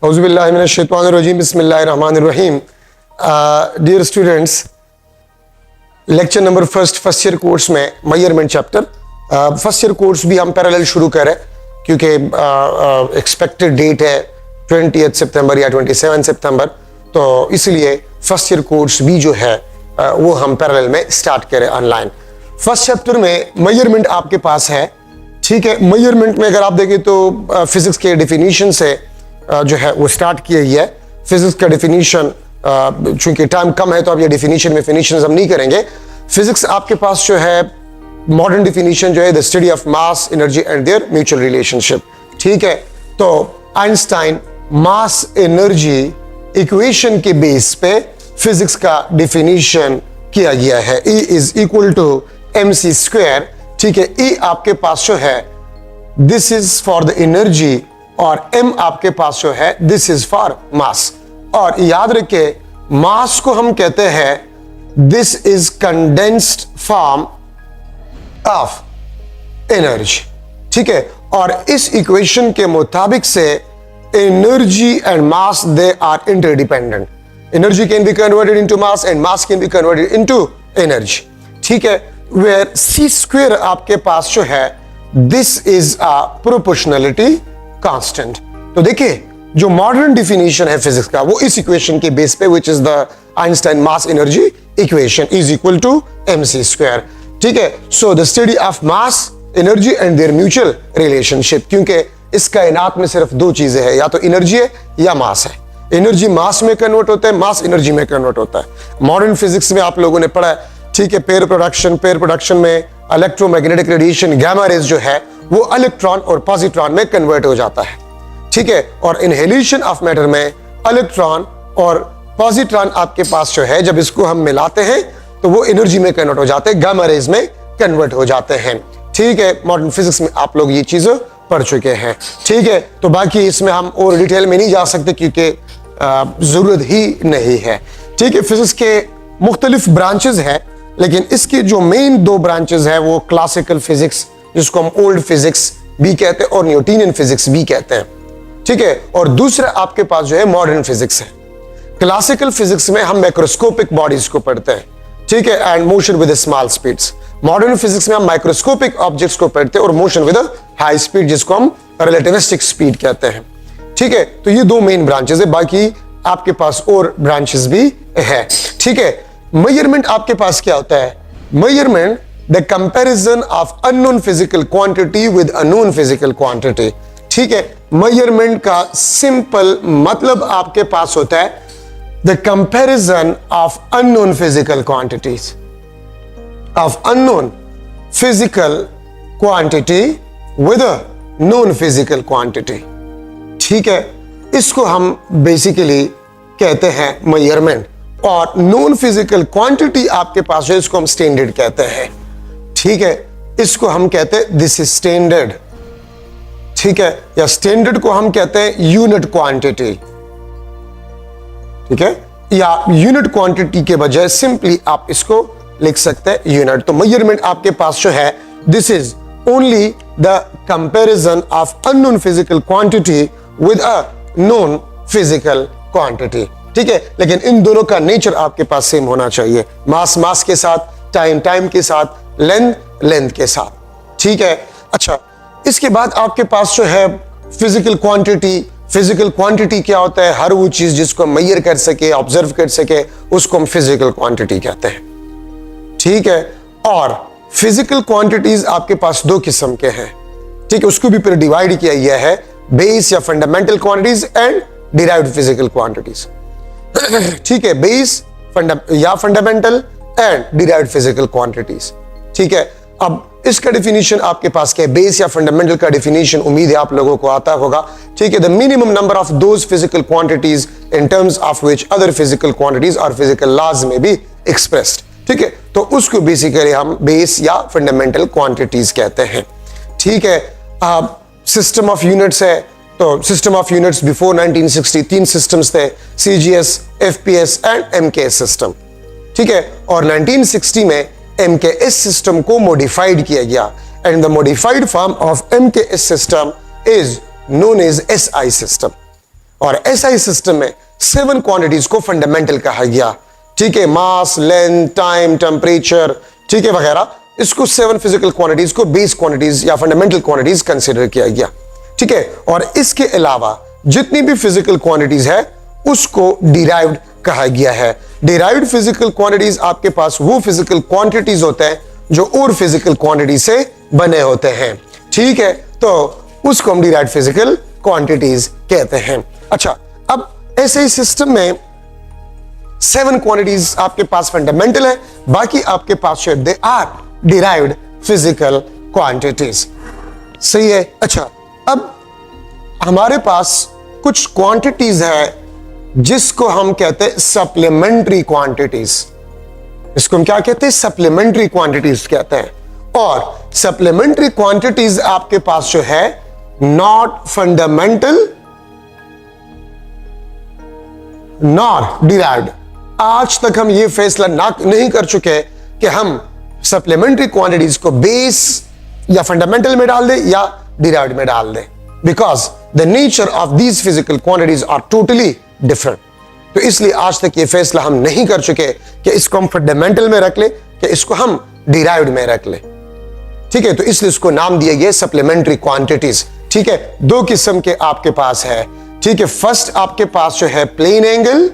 औज़ुबिल्लाहि मिनश्शैतानिर्रजीम बिस्मिल्लाहिर्रहमानिर्रहीम। Dear students, lecture number first year course में measurement chapter first year course भी हम पैरेलल शुरू करें क्योंकि एक्सपेक्टेड डेट है 20 सितंबर या 27 सितंबर, तो इसलिए फर्स्ट ईयर कोर्स भी जो है वो हम पैरेलल में स्टार्ट करें ऑनलाइन। फर्स्ट चैप्टर में मेजरमेंट आपके पास है, ठीक है। मेजरमेंट में अगर आप देखें तो फिजिक्स के डेफिनेशन से जो है वो स्टार्ट किया गया है। फिजिक्स का डेफिनेशन, चूंकि टाइम कम है तो अब ये डेफिनेशन हम नहीं करेंगे। फिजिक्स आपके पास जो है मॉडर्न डेफिनेशन जो है the study of mass, energy and their mutual relationship, ठीक है। तो आइंस्टाइन मास एनर्जी इक्वेशन के बेस पे फिजिक्स का डेफिनेशन किया गया है। E is equal to mc square, ठीक है। E आपके पास जो है this is for the energy और m आपके पास जो है दिस इज फॉर मास। और याद रखे मास को हम कहते हैं this is condensed form of energy, ठीक है। और इस इक्वेशन के मुताबिक से energy and mass they are interdependent. Energy can be converted into mass and mass can be converted into energy, ठीक है। वेयर c स्क्वायर आपके पास जो है this is a proportionality constant. तो देखिए जो मॉडर्न डिफिनेशन है फिजिक्स का वो इस इक्वेशन के बेस पे which is the Einstein mass energy equation is equal to mc square, ठीक है। So the study of mass, energy and their mutual relationship, क्योंकि इस कायनात में सिर्फ दो चीजें हैं, या तो एनर्जी है या मास है। एनर्जी मास में कन्वर्ट होता है, मास एनर्जी में कन्वर्ट होता है। मॉडर्न फिजिक्स में आप लोगों ने पढ़ा है, ठीक है। पेयर प्रोडक्शन में इलेक्ट्रोमैग्नेटिक रेडिएशन गामा रेज जो है वो इलेक्ट्रॉन और पॉजिट्रॉन में कन्वर्ट हो जाता है, ठीक है। और इनहेलेशन ऑफ मैटर में इलेक्ट्रॉन और पॉजिट्रॉन आपके पास जो है जब इसको हम मिलाते हैं तो वो एनर्जी में कन्वर्ट हो जाते हैं, गामा रेज में कन्वर्ट हो जाते हैं, ठीक है। मॉडर्न फिजिक्स में आप लोग ये चीजें पढ़ चुके हैं, ठीक है। तो बाकी इसमें हम और डिटेल में नहीं जा सकते क्योंकि जरूरत ही नहीं है, ठीक है। फिजिक्स के मुख्तलिफ ब्रांचेस है, लेकिन इसकी जो मेन दो ब्रांचेस है वो क्लासिकल फिजिक्स जिसको हम ओल्ड फिजिक्स भी कहते हैं और न्यूटनियन फिजिक्स भी कहते हैं, ठीक है। और दूसरा आपके पास जो है मॉडर्न फिजिक्स है। क्लासिकल फिजिक्स में हम माइक्रोस्कोपिक बॉडीज को पढ़ते हैं, ठीक है, and motion with small speeds. Modern physics में हम माइक्रोस्कोपिक ऑब्जेक्ट्स को पढ़ते हैं और मोशन विद हाई स्पीड जिसको हम रिलेटिविस्टिक स्पीड कहते हैं, ठीक है। तो ये दो मेन ब्रांचेस है, बाकी आपके पास और ब्रांचेस भी है, ठीक है। मेजरमेंट आपके पास क्या होता है? Measurement the comparison of unknown physical quantity with unknown physical quantity, ठीक है। मेजरमेंट का सिंपल मतलब आपके पास होता है the comparison of unknown physical quantities, of unknown physical quantity with a known physical quantity, ठीक है। इसको हम बेसिकली कहते हैं मेजरमेंट। और नॉन फिजिकल क्वांटिटी आपके पास है, इसको हम स्टैंडर्ड कहते हैं, ठीक है। इसको हम कहते हैं दिस इज स्टैंडर्ड, ठीक है। या स्टैंडर्ड को हम कहते हैं यूनिट क्वांटिटी, ठीक है। या यूनिट क्वांटिटी के बजाय सिंपली आप इसको लिख सकते हैं यूनिट। तो मेजरमेंट आपके पास जो है this is only the comparison of unknown physical quantity with a known physical quantity, ठीक है। लेकिन इन दोनों का नेचर आपके पास सेम होना चाहिए, मास के साथ, टाइम के साथ, लेंथ के साथ, ठीक है। अच्छा, इसके बाद आपके पास जो है फिजिकल क्वांटिटी क्या होता है? हर वो चीज जिसको मेजर कर सके, ऑब्जर्व कर सके, उसको हम फिजिकल क्वांटिटी कहते हैं, ठीक है। और फिजिकल क्वांटिटीज आपके पास दो किस्म के हैं, ठीक है। उसको भी फिर डिवाइड किया गया है बेस या fundamental quantities and derived physical quantities, ठीक है। बेस या fundamental and derived physical quantities, ठीक है। अब इसका डेफिनेशन आपके पास क्या है? बेस या फंडामेंटल का डेफिनेशन उम्मीद है आप लोगों को आता होगा, ठीक है। The minimum number of those physical quantities in terms of which other physical quantities और फिजिकल लॉज में बी एक्सप्रेस्ड, ठीक है। तो उसको बेसिकली हम बेस या फंडामेंटल क्वांटिटीज कहते हैं, ठीक है। सिस्टम ऑफ यूनिट्स है, तो सिस्टम ऑफ यूनिट्स बिफोर 1960 तीन सिस्टम्स थे, CGS, FPS and MKS system, ठीक है। और 1960 में एमकेएस सिस्टम को मॉडिफाइड किया गया and the modified form of MKS system is known as SI system, और SI सिस्टम में 7 क्वांटिटीज को फंडामेंटल कहा गया, ठीक है, मास, लेंथ, टाइम, टेम्परेचर, ठीक है, वगैरह। इसको 7 फिजिकल क्वांटिटीज को बेस क्वांटिटीज या फंडामेंटल क्वांटिटीज कंसीडर किया गया, ठीक है। और इसके अलावा जितनी भी फिजिकल क्वांटिटीज है उसको डिराइव्ड कहा गया है। डिराइव्ड फिजिकल क्वांटिटीज आपके पास वो फिजिकल क्वांटिटीज होते हैं जो और फिजिकल क्वांटिटी से बने होते हैं, ठीक है, तो उसको हम डिराइव्ड फिजिकल क्वांटिटीज कहते हैं। अच्छा, अब ऐसे ही सिस्टम में 7 क्वांटिटीज आपके पास फंडामेंटल है, बाकी आपके पास they are derived physical quantities, सही है। अच्छा, अब हमारे पास कुछ क्वांटिटीज है जिसको हम कहते हैं सप्लीमेंट्री क्वांटिटीज। इसको हम क्या कहते हैं? सप्लीमेंट्री क्वांटिटीज कहते हैं। और सप्लीमेंट्री क्वांटिटीज आपके पास जो है नॉट फंडामेंटल नॉट डिराइव्ड। आज तक हम ये फैसला नहीं कर चुके कि हम सप्लीमेंट्री क्वांटिटीज को बेस या फंडामेंटल में डाल दें या डिराइव्ड में डाल दें, because the nature of these physical quantities are totally different. तो इसलिए आज तक ये फैसला हम नहीं कर चुके कि इसको हम फंडामेंटल में रख ले कि इसको हम डिराइव्ड में रख ले, ठीक है। तो इसलिए इसको नाम दिया गया सप्लीमेंट्री क्वांटिटीज, ठीक है। 2 किस्म के आपके पास है, ठीक है। फर्स्ट आपके पास जो है प्लेन एंगल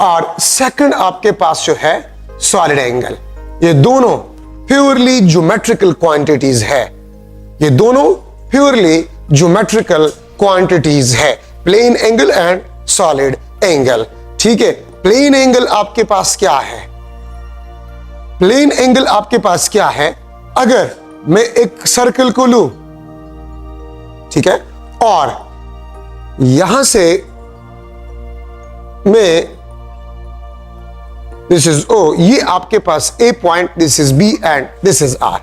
और सेकंड आपके पास जो है सॉलिड एंगल। ये दोनों प्योरली ज्योमेट्रिकल क्वांटिटीज है, ये दोनों प्योरली ज्योमेट्रिकल क्वांटिटीज है, plane angle and solid angle, ठीक है। प्लेन एंगल आपके पास क्या है? प्लेन एंगल आपके पास क्या है? अगर मैं एक सर्कल को लूं, ठीक है, और यहां से मैं दिस इज O, ये आपके पास A point, this is B and this is R।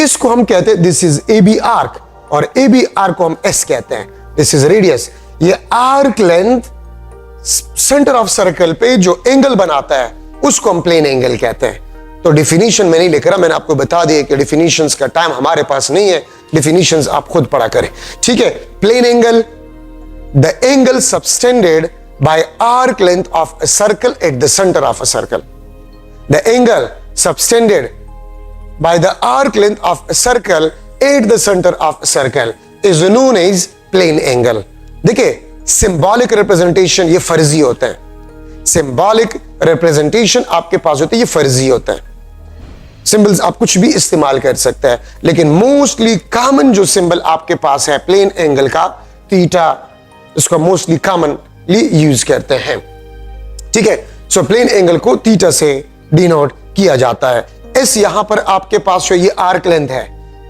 इसको हम कहते हैं दिस इज AB आर्क, और AB आर्क को हम S कहते हैं, दिस इज रेडियस। ये arc length centre of circle पे जो एंगल बनाता है उसको हम प्लेन एंगल कहते हैं। तो डिफिनीशन में नहीं लिख रहा, मैंने आपको बता दिया कि डिफिनीशंस का टाइम हमारे पास नहीं है, डिफिनीशंस आप खुद पढ़ा करें, ठीक है। Plane angle, the angle subtended by arc length of a circle at the center of a circle. The angle subtended by the arc length of a circle at the center of a circle is known as plane angle. देखिए, symbolic representation ये फर्जी होता है, symbolic representation आपके पास होते हैं, ये फर्जी होता है। सिंबल्स आप कुछ भी इस्तेमाल कर सकते हैं, लेकिन मोस्टली कॉमन जो सिंबल आपके पास है प्लेन एंगल का, थीटा, इसको मोस्टली कॉमन यूज करते हैं, ठीक है। सो प्लेन एंगल को थीटा से डिनोट किया जाता है। एस यहां पर आपके पास जो ये आर्क लेंथ है,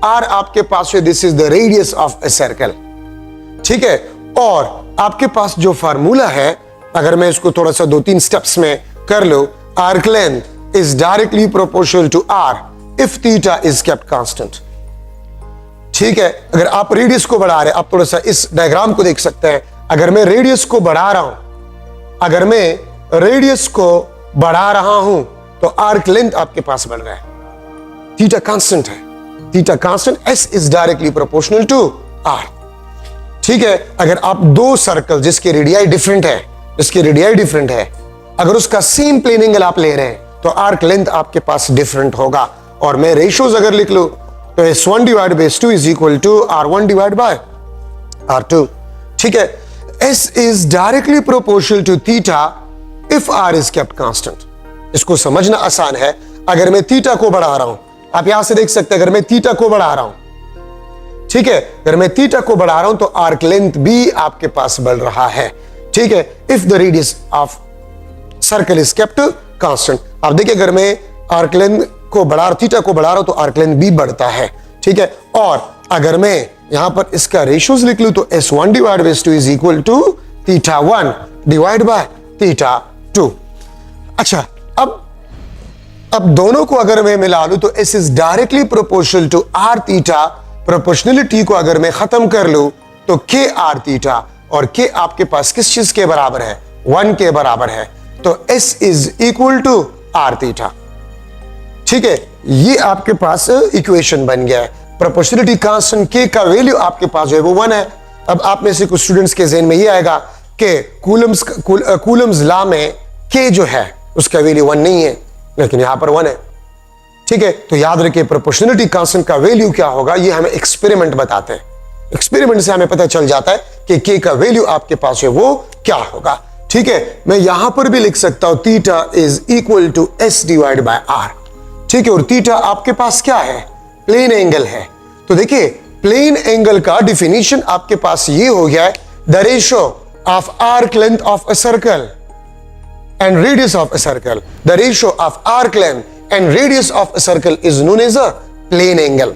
आर आपके पास जो this is the radius of a circle, ठीक है। और आपके पास जो फार्मूला है, अगर मैं इसको थोड़ा सा 2-3 स्टेप्स में कर लो, arc length is directly proportional to r if theta is kept constant, ठीक है। अगर आप रेडियस को बढ़ा रहे हैं, आप थोड़ा सा इस डायग्राम को देख सकते हैं, अगर मैं रेडियस को बढ़ा रहा हूं, अगर मैं रेडियस को बढ़ा रहा हूं तो आर्क लेंथ आपके पास बढ़ रहा है, थीटा कांस्टेंट है, theta constant, S is directly proportional to R, ठीक है। अगर आप 2 सर्कल जिसके रेडियाई डिफरेंट है, अगर उसका सेम प्लेन एंगल आप ले रहे हैं तो आर्क लेंथ आपके पास डिफरेंट होगा। और मैं रेशियोज अगर लिख लूं तो S1 divide by S2 is equal to R1 divide by R2, ठीक है। S is directly proportional to theta if R is kept constant. इसको समझना आसान है। अगर मैं थीटा को बढ़ा रहा हूं, आप यहां से देख सकते हैं, अगर मैं थीटा को बढ़ा रहा हूं, ठीक है, अगर मैं थीटा को बढ़ा रहा हूं तो आर्क लेंथ भी आपके पास बढ़ रहा है, ठीक है, if the radius of circle is kept constant. आप देखिए, अगर मैं आर्क लेंथ को बढ़ा, थीटा को बढ़ा रहा हूं तो आर्क लेंथ भी बढ़ता है, ठीक है। और अगर मैं यहां पर इसका रेशियोज लिख लूं तो S1 divide by S2 is equal to theta 1 divide by theta 2। अच्छा, अब दोनों को अगर मैं मिला लूं तो S is directly proportional to R theta. Proportionality को अगर मैं खत्म कर लूं तो K R थीटा, और K आपके पास किस चीज के बराबर है? 1 के बराबर है, तो S is equal to R theta, ठीक है। ये आपके पास इक्वेशन बन गया है। प्रोपोर्शनलिटी कांस्टेंट K का वैल्यू आपके पास जो है वो 1 है। अब आप में से कुछ स्टूडेंट्स के ज़हन में ये आएगा कि कूलम्स लॉ में के जो है उसका वैल्यू 1 नहीं है, लेकिन यहां पर 1 है। ठीक है, तो याद रखिए प्रोपोर्शनलिटी कांस्टेंट का वैल्यू क्या होगा ये हमें एक्सपेरिमेंट बताते हैं। एक्सपेरिमेंट से हमें पता चल जाता है कि के का वैल्यू आपके पास है वो क्या होगा। ठीक है, मैं यहां पर भी लिख सकता हूं theta is equal to S divide by R. ठीक है, और थीटा आपके पास क्या है, प्लेन एंगल है। तो देखिए प्लेन एंगल का डिफिनीशन आपके पास ये हो गया है, the ratio of arc length of a circle and radius of a circle. The ratio of arc length and radius of a circle is known as a plane angle.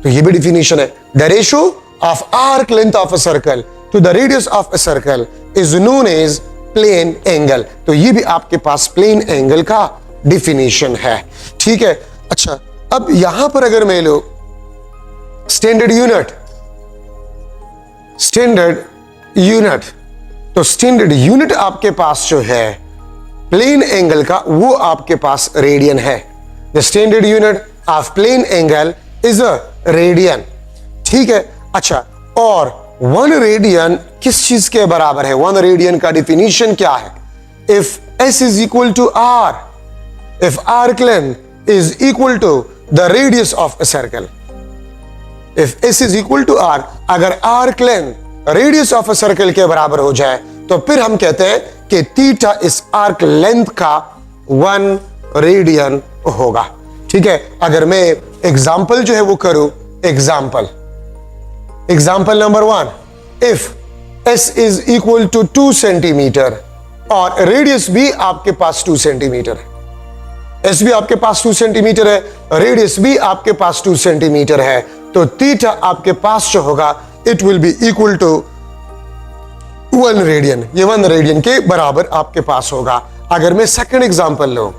तो ये भी definition है, the ratio of arc length of a circle to the radius of a circle is known as plane angle. तो ये भी आपके पास plane angle का डिफिनीशन है। ठीक है, अच्छा अब यहां पर अगर मैं लो स्टैंडर्ड यूनिट, तो स्टैंडर्ड यूनिट आपके पास जो है प्लेन एंगल का वो आपके पास रेडियन है। The standard unit of plane angle is a radian. ठीक है, अच्छा और 1 रेडियन किस चीज के बराबर है? 1 रेडियन का डिफिनीशन क्या है? If s is equal to r, if arc length is equal to the radius of a circle, if s is equal to r, अगर arc length radius of a circle के बराबर हो जाए तो फिर हम कहते हैं कि थीटा इस arc length का 1 रेडियन होगा। ठीक है, अगर मैं एग्जाम्पल जो है वो करूं, example number 1, if s is equal to 2 centimetre और रेडियस भी आपके पास 2 सेंटीमीटर है, एस भी आपके पास 2 सेंटीमीटर है, रेडियस भी आपके पास 2 सेंटीमीटर है, तो थीटा आपके पास जो होगा it will be equal to 1 radian. ये 1 रेडियन के बराबर आपके पास होगा। अगर मैं सेकंड एग्जांपल लूं,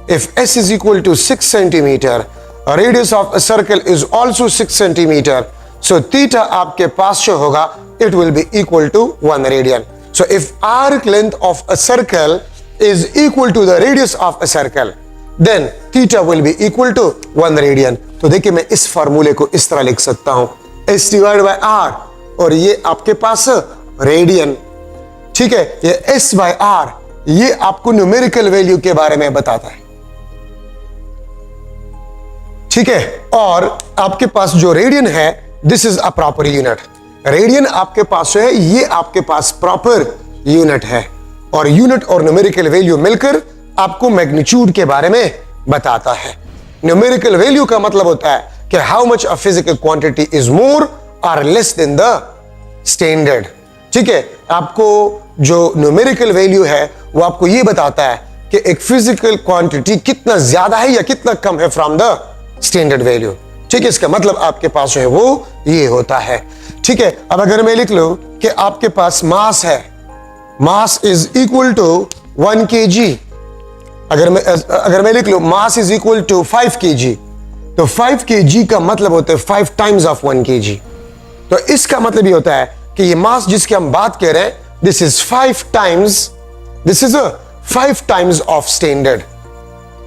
if S is equal to 6 centimetre, radius of a circle is also 6 centimetre, so theta आपके पास जो होगा it will be equal to 1 radian. So if arc length of a circle is equal to the radius of a circle, then theta will be equal to 1 radian. तो देखिए मैं इस फार्मूले को इस तरह लिख सकता हूं, s डिवाइड बाय r, और ये आपके पास रेडियन। ठीक है, ये s बाय r ये आपको न्यूमेरिकल वैल्यू के बारे में बताता है। ठीक है, और आपके पास जो रेडियन है this is a proper unit. Radian आपके पास जो है ये आपके पास प्रॉपर यूनिट है, और यूनिट और न्यूमेरिकल वैल्यू मिलकर आपको मैग्नीट्यूड के बारे में बताता है। न्यूमेरिकल वैल्यू का मतलब होता है कि how much a physical quantity is more और लेस देन द स्टैंडर्ड। ठीक है, आपको जो न्यूमेरिकल वैल्यू है वो आपको ये बताता है कि एक फिजिकल क्वांटिटी कितना ज्यादा है या कितना कम है फ्रॉम द स्टैंडर्ड वैल्यू। ठीक है, इसका मतलब आपके पास जो है वो ये होता है। ठीक है, अब अगर मैं लिख लूं कि आपके पास मास है, mass is equal to 1 kg। अगर मैं लिख लूं mass is equal to 5 kg, तो 5 kg का मतलब होता है 5 टाइम्स ऑफ 1 kg। तो इसका मतलब ये होता है कि ये मास जिसकी हम बात कर रहे हैं this is 5 times of standard.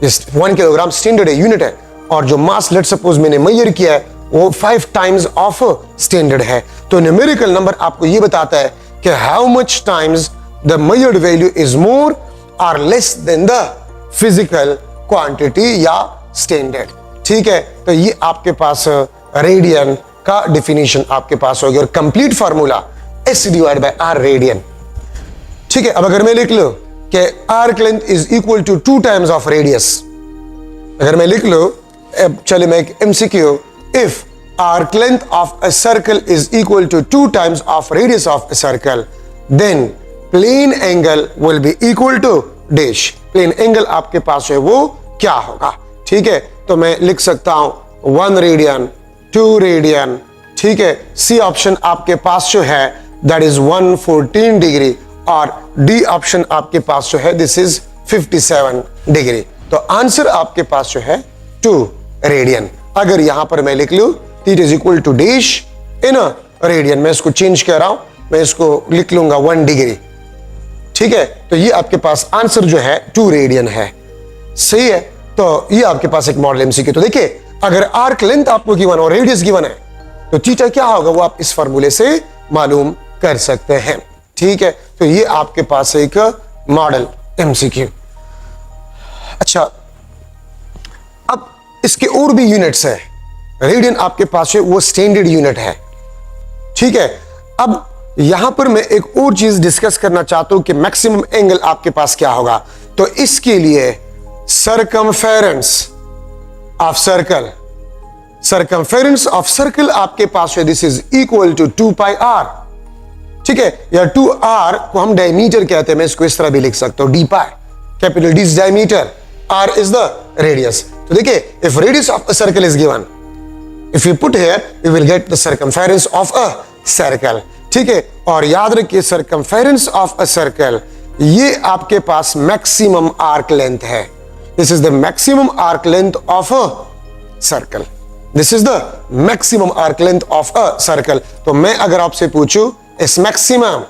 1 kilogram standard है, यूनिट है, और जो मास लेट सपोज मैंने मेजर किया है वो 5 टाइम्स ऑफ स्टैंडर्ड है। तो न्यूमेरिकल नंबर आपको ये बताता है कि how much times the measured value is more और less than the physical quantity या स्टैंडर्ड। ठीक है, तो ये आपके पास रेडियन का डिफिनीशन आपके पास हो गया, और complete formula s divide by r radian. ठीक है, अब अगर मैं लिख लूं कि arc length is equal to 2 times of radius, अगर मैं लिख लूं, चलिए मैं एक MCQ, if arc length of a circle is equal to 2 times of radius of a circle, then plane angle will be equal to dash. Plane angle आपके पास है वो क्या होगा? ठीक है, तो मैं लिख सकता हूं 1 रेडियन, 2 रेडियन। ठीक है, सी ऑप्शन आपके पास जो है दैट इज 114 डिग्री, और डी ऑप्शन आपके पास जो है दिस इज 57 डिग्री। तो आंसर आपके पास जो है 2 रेडियन। अगर यहां पर मैं लिख लूं theta is equal to dash in radian, मैं इसको चेंज कर रहा हूं, मैं इसको लिख लूंगा 1 डिग्री। ठीक है, तो ये आपके पास आंसर जो है 2 रेडियन है। सही है, तो ये आपके पास एक मॉडल MCQ। तो देखिए अगर आर्क लेंथ आपको गिवन और रेडियस गिवन है तो थीटा क्या होगा वो आप इस फार्मूले से मालूम कर सकते हैं। ठीक है, तो ये आपके पास एक मॉडल एमसीक्यू। अच्छा, अब इसके और भी यूनिट्स है। रेडियन आपके पास है वो स्टैंडर्ड यूनिट है। ठीक है, अब यहां पर मैं एक और चीज डिस्कस करना चाहता हूं कि मैक्सिमम एंगल आपके पास क्या होगा। तो इसके लिए circumference of circle, circumference of circle आपके पास है, this is equal to 2 pi R. ठीक है, या 2r को हम डायमीटर कहते हैं, मैं इसको इस तरह भी लिख सकता हूं, D pi, capital D is diameter, r is the radius. तो देखिए, if radius of a circle is given, if you put here you will get the circumference of a circle. ठीक है, और याद रखिए सर्कमफेरेंस ऑफ अ सर्कल ये आपके पास maximum arc length है। This is the maximum arc length of a circle, this is the maximum arc length of a circle. तो मैं अगर आपसे पूछूं इस मैक्सिमम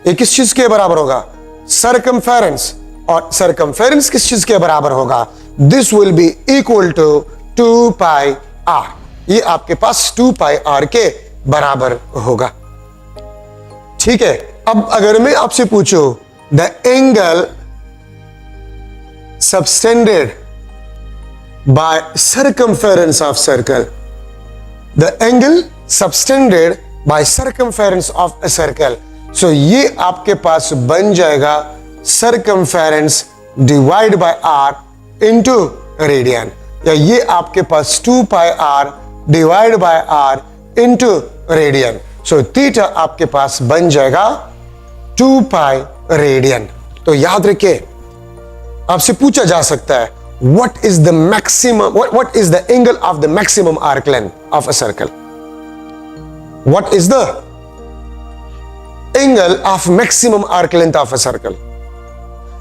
ये किस चीज के बराबर होगा, सर्कमफेरेंस, और सर्कमफेरेंस किस चीज के बराबर होगा, this will be equal to 2 pi R. ये आपके पास 2 पाई आर के बराबर होगा। ठीक है, अब अगर मैं आपसे पूछूं the angle subtended by circumference of circle, the angle subtended by circumference of a circle, so ये आपके पास बन जाएगा circumference divide by r into radian, या ये आपके पास 2 pi r divide by r into radian. So theta आपके पास बन जाएगा 2 पाई रेडियन। तो याद रखिए, आपसे पूछा जा सकता है what is the maximum, what is the angle of the maximum arc length of a circle, what is the angle of maximum arc length of a circle,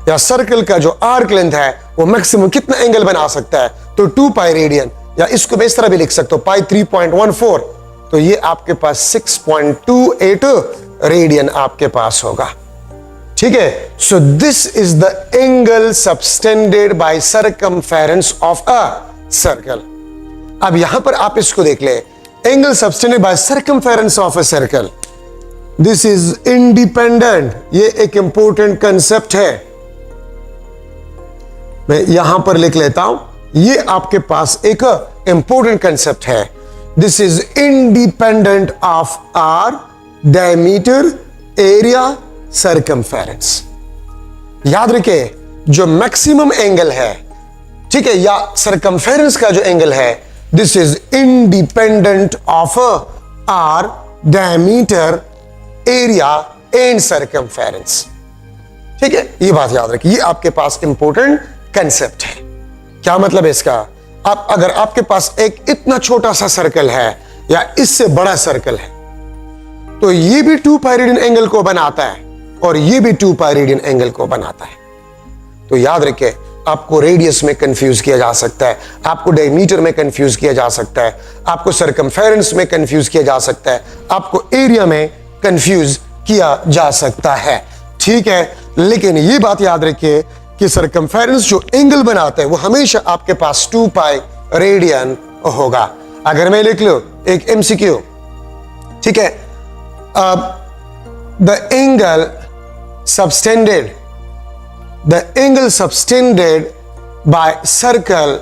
या सर्कल का जो आर्क लेंथ है वो मैक्सिमम कितना angle बना सकता है। तो 2 पाई रेडियन, या इसको मैं इस तरह भी लिख सकता हूं पाई 3.14, तो ये आपके पास 6.28 रेडियन आपके पास होगा। ठीक है, सो this is the angle subtended by circumference of a circle. अब यहां पर आप इसको देख ले, angle subtended by circumference of a circle, this is independent, ये एक इंपॉर्टेंट कंसेप्ट है, मैं यहां पर लिख लेता हूं, ये आपके पास एक इंपॉर्टेंट कंसेप्ट है। This is independent of R, diameter, area, circumference. याद रखिए, जो मैक्सिमम एंगल है, ठीक है, या सर्कमफेरेंस का जो एंगल है, this is independent of R, diameter, area and circumference. ठीक है, ये बात याद रखिए, ये आपके पास इंपॉर्टेंट कंसेप्ट है। क्या मतलब है इसका, अब अगर आपके पास एक इतना छोटा सा सर्कल है या इससे बड़ा सर्कल है, तो ये भी 2 पाई रेडियन एंगल को बनाता है और ये भी 2 पाई रेडियन एंगल को बनाता है। तो याद रखिए, आपको रेडियस में कंफ्यूज किया जा सकता है, आपको डायमीटर में कंफ्यूज किया जा सकता है, आपको सर्कमफेरेंस में कंफ्यूज किया जा सकता है, आपको एरिया में कंफ्यूज किया जा सकता है। ठीक है, लेकिन ये बात याद रखिए कि सर्कमफेरेंस जो एंगल बनाता है वो हमेशा आपके पास 2 पाई रेडियन होगा। अगर मैं लिख लूं एक एमसीक्यू, ठीक है, the angle subtended by circle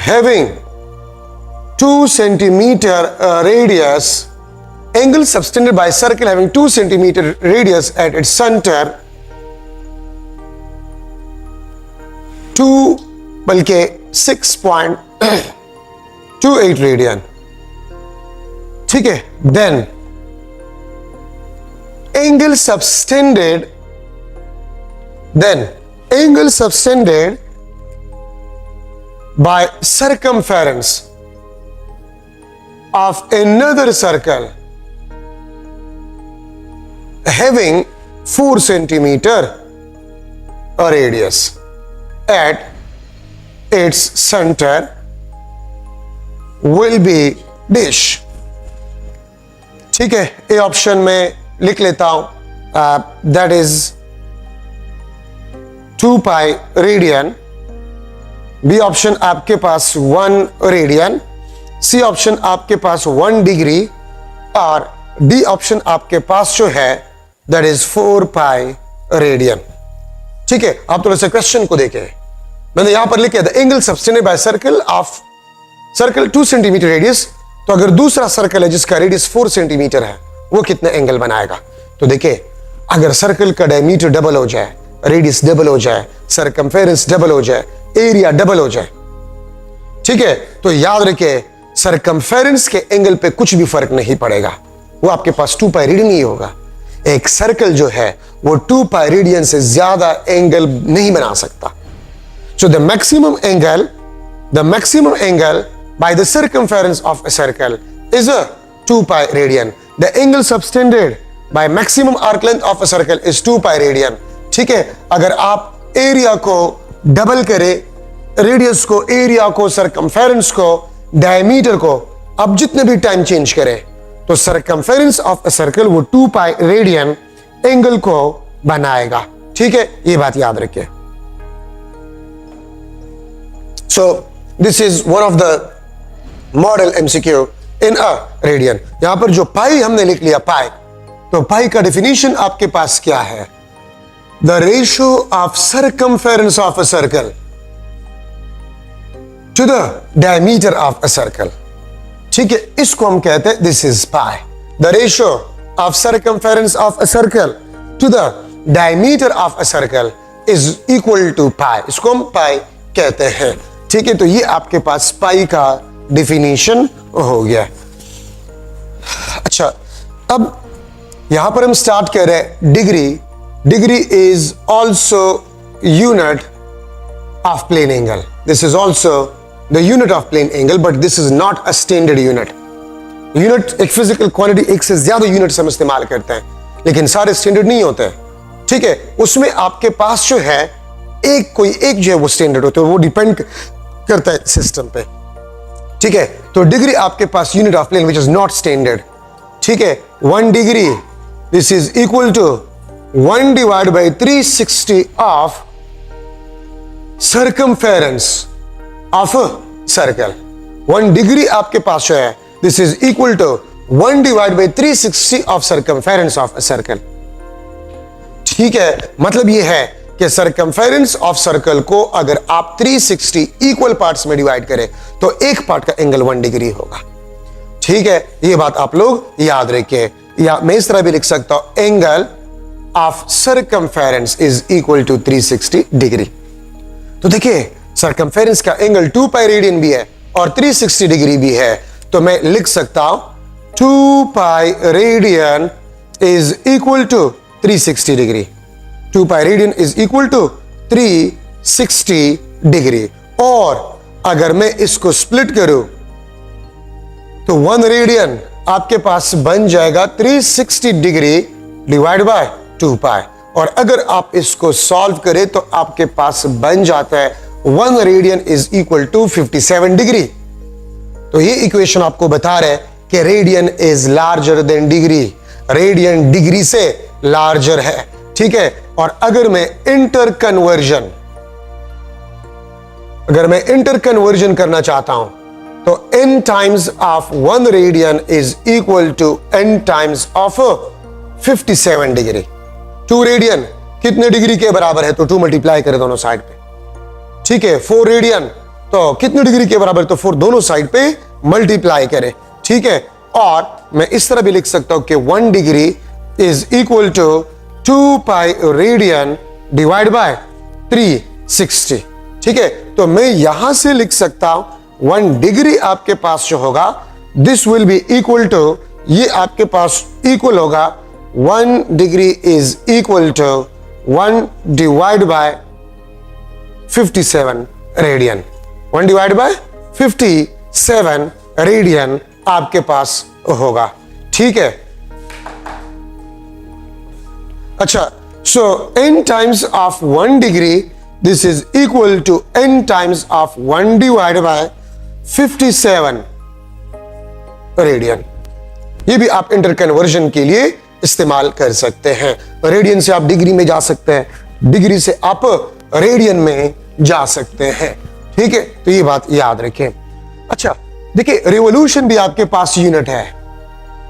having 2 centimetre radius, angle subtended by circle having 2 centimeter radius at its center, 2 बल्कि 6.28 रेडियन। ठीक है, then angle subtended by circumference of another circle having 4 centimeter radius at its center will be dash। ठीक है, A option में लिख लेता हूं, that is 2 pi radian, B option आपके पास 1 रेडियन, सी ऑप्शन आपके पास 1 डिग्री, और डी ऑप्शन आपके पास जो है दैट इज 4 पाई रेडियन। ठीक है, आप थोड़ा सा क्वेश्चन को देखें, मैंने यहां पर लिखा the angle subtended by circle of circle 2 centimetre radius. तो अगर दूसरा सर्कल है जिसका रेडियस 4 सेंटीमीटर है, वो कितना एंगल बनाएगा? तो देखिए, अगर सर्कल का डायमीटर डबल हो जाए, रेडियस डबल हो जाए, सरकमफेरेंस डबल हो जाए, एरिया डबल हो जाए, ठीक है, तो याद रखिए सरकमफेरेंस के एंगल पे कुछ भी फर्क नहीं पड़ेगा, वो आपके पास 2 पाई रेडियन ही होगा। एक सर्कल जो है वो 2 पाई रेडियन से ज्यादा एंगल नहीं बना सकता। So the maximum angle by the circumference of a circle is a 2 pi radian. The angle subtended by maximum arc length of a circle is 2 pi radian. ठीक है, अगर आप एरिया को डबल करें, रेडियस को, एरिया को, circumference को, diameter को, अब जितने भी टाइम चेंज करें तो सरकमफेरेंस ऑफ अ सर्कल वो 2 पाई रेडियन एंगल को बनाएगा। ठीक है, ये बात याद रखिए। सो this is one of the model MCQ in a radian. यहां पर जो पाई हमने लिख लिया पाई, तो पाई का डेफिनेशन आपके पास क्या है? The ratio of circumference of a circle to the diameter of a circle. ठीक है, इसको हम कहते हैं this is pi. The ratio of circumference of a circle to the diameter of a circle is equal to pi. इसको हम पाई कहते हैं। ठीक है, तो ये आपके पास पाई का डिफिनीशन हो गया। अच्छा, अब यहां पर हम स्टार्ट कर रहे हैं degree. Degree is also unit of plane angle. This is also the unit of plane angle, but this is not a standard unit. Unit एक फिजिकल क्वांटिटी, एक से ज्यादा यूनिट्स हम इस्तेमाल करते हैं, लेकिन सारे स्टैंडर्ड नहीं होते। ठीक है, उसमें आपके पास जो है एक जो है वो स्टैंडर्ड होता है, वो डिपेंड करता है सिस्टम पे। ठीक है, तो डिग्री आपके पास unit of plane which is not standard. ठीक है, 1 degree this is equal to 1 divide by 360 of circumference of circle. 1 degree आपके पास जो है this is equal to 1 divide by 360 of circumference of circle. ठीक है, मतलब ये है कि सरकमफेरेंस ऑफ सर्कल को अगर आप 360 इक्वल पार्ट्स में डिवाइड करें तो एक पार्ट का एंगल 1 डिग्री होगा। ठीक है, ये बात आप लोग याद रखिए। या मैं इस तरह भी लिख सकता हूं, angle of circumference is equal to 360 degree. तो देखिए, सरकमफेरेंस का एंगल 2 पाई रेडियन भी है और 360 डिग्री भी है, तो मैं लिख सकता हूं 2 pi radian is equal to 360 degree. 2 pi radian is equal to 360 degree. और अगर मैं इसको स्प्लिट करूं तो 1 रेडियन आपके पास बन जाएगा 360 डिग्री डिवाइड बाय 2 पाई। और अगर आप इसको सॉल्व करें तो आपके पास बन जाता है 1 radian is equal to 57 degree. तो ये इक्वेशन आपको बता रहा है कि radian is larger than degree. Radian degree से लार्जर है। ठीक है, और अगर मैं इंटर कन्वर्जन करना चाहता हूं तो n times of 1 radian is equal to n times of 57 degree. 2 रेडियन कितने डिग्री के बराबर है? तो 2 मल्टीप्लाई करें दोनों साइड पे। ठीक है, 4 रेडियन तो कितने डिग्री के बराबर? तो 4 दोनों साइड पे मल्टीप्लाई करें। ठीक है, और मैं इस तरह भी लिख सकता हूं कि 1 degree is equal to 2 pi radian divide by 360। ठीक है, तो मैं यहां से लिख सकता हूं 1 डिग्री आपके पास जो होगा this will be equal to, ये आपके पास इक्वल होगा 1 degree is equal to 1 divide by 57 radian. 1 divide by 57 radian आपके पास होगा। ठीक है, अच्छा, so n times of 1 degree this is equal to n times of 1 divide by 57 radian. ये भी आप इंटर कन्वर्जन के लिए इस्तेमाल कर सकते हैं। रेडियन से आप डिग्री में जा सकते हैं, डिग्री से आप रेडियन में जा सकते हैं। ठीक है, तो ये बात याद रखें। अच्छा, देखिए, रिवॉल्यूशन भी आपके पास यूनिट है।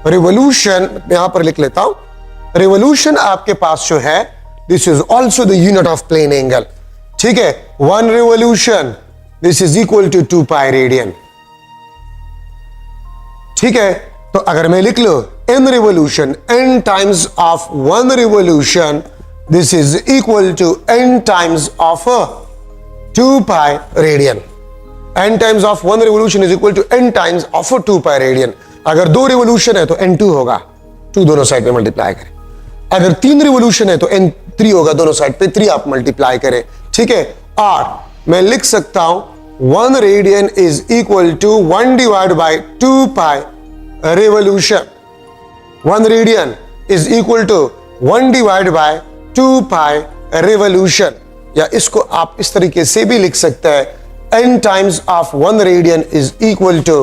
रिवोल्यूशन यहां पर लिख लेता हूं, रिवोल्यूशन आपके पास जो है this is also the unit of plane angle. ठीक है, 1 revolution this is equal to 2 pi radian. ठीक है, तो अगर मैं लिख लो n revolution, n times of 1 revolution this is equal to n times of 2 pi radian. n times of 1 revolution is equal to n times of 2 pi radian. अगर 2 revolution है तो n2 होगा, 2 दोनों साइड पे मल्टीप्लाई करें। अगर 3 revolution है तो n3 होगा, दोनों साइड पे 3 आप मल्टीप्लाई करें। ठीक है, और मैं लिख सकता हूं 1 radian is equal to 1 divide by 2 pi revolution. 1 radian is equal to 1 divide by 2 pi revolution, या इसको आप इस तरीके से भी लिख सकते हैं n times of 1 radian is equal to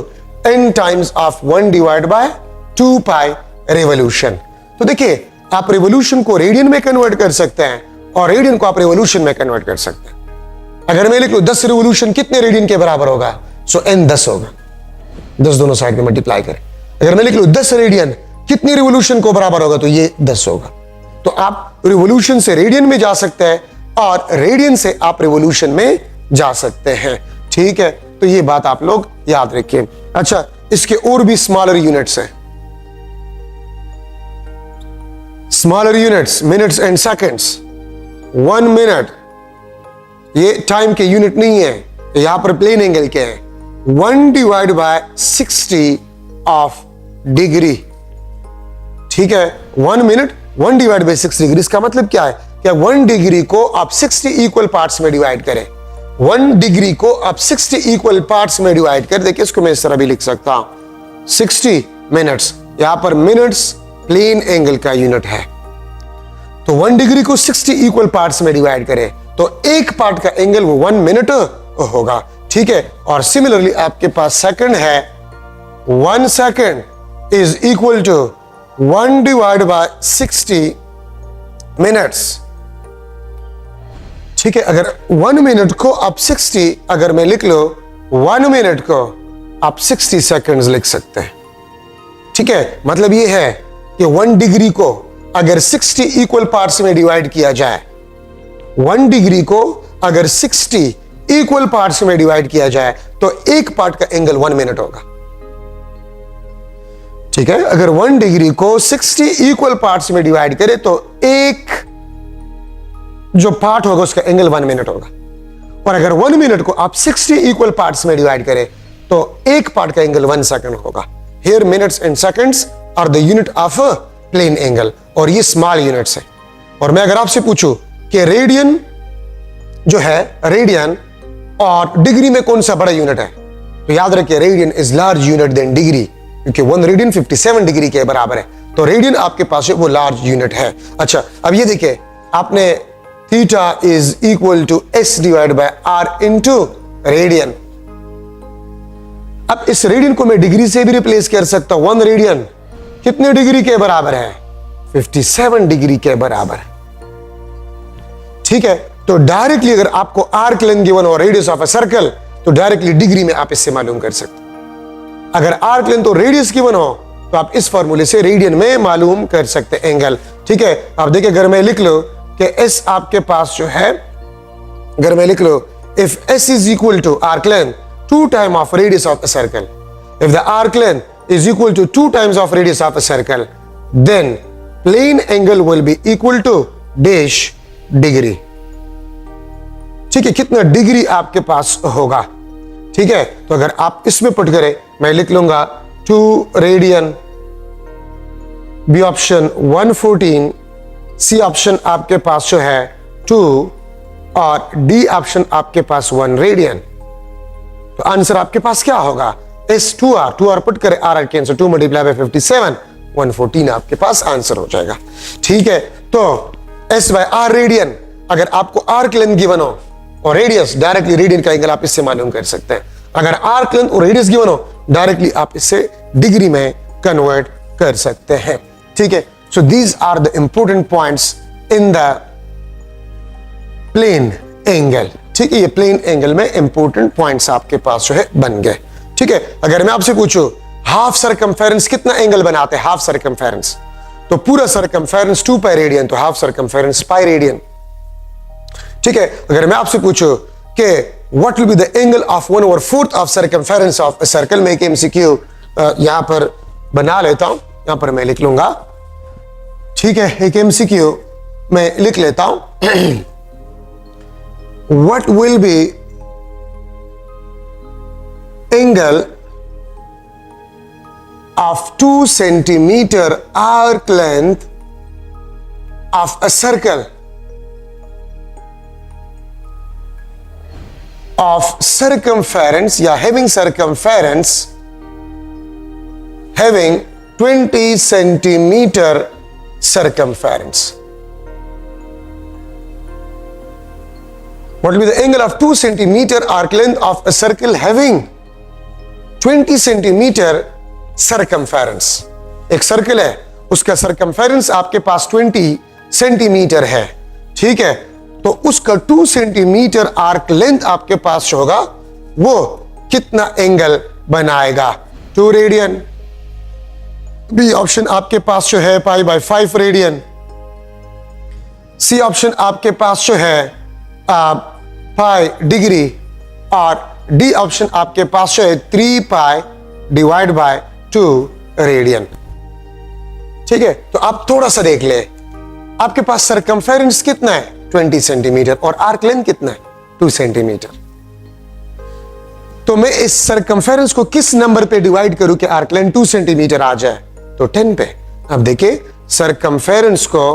n times of 1 divide by 2 pi revolution. तो देखिए, आप रिवोल्यूशन को रेडियन में कन्वर्ट कर सकते हैं और रेडियन को आप रिवोल्यूशन में कन्वर्ट कर सकते हैं। अगर मैं लिख लूं 10 रिवोल्यूशन कितने रेडियन के बराबर होगा, सो n 10 होगा, 10 दोनों साइड में मल्टीप्लाई करें। अगर मैं लिख लूं 10 रेडियन कितनी रिवोल्यूशन को बराबर होगा, तो ये 10 होगा। तो आप रिवोल्यूशन से रेडियन में जा सकते हैं और रेडियन से आप रिवोल्यूशन में जा सकते हैं। ठीक है, तो ये बात आप लोग याद रखिए। अच्छा, इसके और भी स्मॉलर यूनिट्स हैं, smaller units, minutes and seconds. 1 minute ये टाइम के यूनिट नहीं है, यहां पर प्लेन एंगल के हैं। 1 डिवाइड बाय 60 ऑफ डिग्री। ठीक है, 1 मिनट 1 डिवाइड बाय 60 डिग्री। इसका मतलब क्या है, क्या 1 डिग्री को आप 60 इक्वल पार्ट्स में डिवाइड करें। 1 डिग्री को आप 60 इक्वल पार्ट्स में डिवाइड कर, देखिए इसको मैं इस तरह भी लिख सकता हूं 60 मिनट्स। यहां पर मिनट्स प्लेन एंगल का यूनिट है, तो 1 डिग्री को 60 इक्वल पार्ट्स में डिवाइड करें तो एक पार्ट का एंगल वो 1 मिनट होगा। ठीक है, और सिमिलरली आपके पास सेकंड है, 1 second is equal to 1 divide by 60 minutes. ठीक है, अगर 1 मिनट को आप 60, अगर मैं लिख लो 1 मिनट को आप 60 सेकंड्स लिख सकते हैं। ठीक है, मतलब ये है कि 1 डिग्री को अगर 60 इक्वल पार्ट्स में डिवाइड किया जाए, 1 डिग्री को अगर 60 इक्वल पार्ट्स में डिवाइड किया जाए तो एक पार्ट का एंगल 1 मिनट होगा। ठीक है, अगर 1 डिग्री को 60 इक्वल पार्ट्स में डिवाइड करें तो एक जो पार्ट होगा उसका एंगल 1 मिनट होगा। और अगर 1 मिनट को आप 60 इक्वल पार्ट्स में डिवाइड करें तो एक पार्ट का एंगल 1 सेकंड होगा। Here minutes and seconds are the unit of plane angle, और ये स्मॉल यूनिट्स है। और मैं अगर आपसे पूछूं कि रेडियन जो है, रेडियन और डिग्री में कौन सा बड़ा यूनिट है, तो याद रखिए radian is large unit than degree, क्योंकि 1 रेडियन 57 डिग्री के बराबर है, तो रेडियन आपके पास वो लार्ज यूनिट है। अच्छा, अब ये देखिए, आपने theta is equal to s divide by r into radian. अब इस रेडियन को मैं डिग्री से भी रिप्लेस कर सकता हूं। 1 रेडियन कितने डिग्री के बराबर है, 57 डिग्री के बराबर है। ठीक है, तो डायरेक्टली अगर आपको आर्क लेंथ गिवन हो, रेडियस ऑफ अ सर्कल, तो डायरेक्टली डिग्री में आप इससे मालूम कर सकते हैं। अगर आर्क लेंथ और रेडियस गिवन हो तो आप इस फॉर्मूले से रेडियन में मालूम कर सकते हैं एंगल। ठीक है, आप देखिए, अगर मैं लिख लो कि s आपके पास जो है, अगर मैं लिख लो if s is equal to arc length 2 time of radius of a circle, if the arc length is equal to 2 times of radius of a circle, then plane angle will be equal to dash degree. ठीक है, कितना degree आपके पास होगा। ठीक है, तो अगर आप इसमें पुट करें, मैं लिख लूंगा 2 radian, B option 114, C option आपके पास जो है 2 और डी ऑप्शन आपके पास 1 रेडियन। तो आंसर आपके पास क्या होगा, एस 2r पुट करें, r कैंसिल, 2 मल्टीप्लाई बाय 57, 114 आपके पास आंसर हो जाएगा। ठीक है, तो s बाय r रेडियन, अगर आपको आर्क लेंथ गिवन हो और रेडियस, डायरेक्टली रेडियन का एंगल आप इससे मालूम कर सकते हैं। अगर आर्क लेंथ और रेडियस गिवन हो, डायरेक्टली आप इससे डिग्री में कन्वर्ट कर सकते हैं। ठीक है, so these are the important points in the plane angle. ठीक है, ये प्लेन एंगल में इंपॉर्टेंट पॉइंट्स आपके पास जो है बन गए। ठीक है, अगर मैं आपसे पूछूं हाफ सरकमफेरेंस कितना एंगल बनाते हैं? हाफ सरकमफेरेंस, तो पूरा सरकमफेरेंस 2 पाई रेडियन, तो हाफ सरकमफेरेंस पाई रेडियन। ठीक है, अगर मैं आपसे पूछूं कि what will be the angle of 1/4 of circumference of a circle, में एक एमसीक्यू यहां पर बना लेता हूं, यहां पर मैं लिख लूंगा। ठीक है, एक एमसीक्यू मैं लिख लेता हूं। What will be angle of 2 centimeter arc length of a circle of circumference, या having circumference having 20 centimeter circumference. What will be the angle of 2 centimeter arc length of a circle having 20 centimeter circumference? एक circle है, उसका circumference आपके पास 20 centimetre है। ठीक है, तो उसका 2 सेंटीमीटर आर्क लेंथ आपके पास होगा, वो कितना एंगल बनाएगा? 2 रेडियन। बी ऑप्शन आपके पास जो है π/5 रेडियन। सी ऑप्शन आपके पास जो है पाई डिग्री, और डी ऑप्शन आपके पास जो है 3 पाई डिवाइड बाय 2 रेडियन। ठीक है, तो आप थोड़ा सा देख ले, आपके पास सरकमफेरेंस कितना है? 20 सेंटीमीटर, और आर्क लेंथ कितना है? 2 सेंटीमीटर। तो मैं इस सरकमफेरेंस को किस नंबर पे डिवाइड करूं कि आर्क लेंथ 2 सेंटीमीटर आ जाए? तो 10 पे। अब देखिए, सरकमफेरेंस को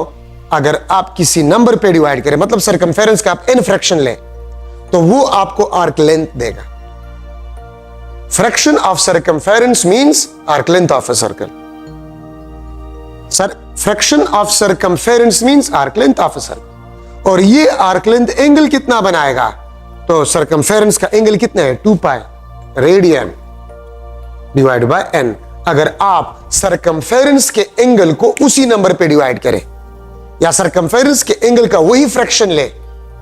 अगर आप किसी नंबर पे डिवाइड करें, मतलब सरकमफेरेंस का आप n फ्रैक्शन लें, तो वो आपको आर्क लेंथ देगा। Fraction of circumference means arc length of a circle. Fraction of circumference means arc length of a circle. और ये arc length एंगल कितना बनाएगा? तो circumference का एंगल कितना है? 2 pi radian divide bye n। अगर आप circumference के एंगल को उसी नंबर पे डिवाइड करें, या circumference के एंगल का वही फ्रैक्शन ले,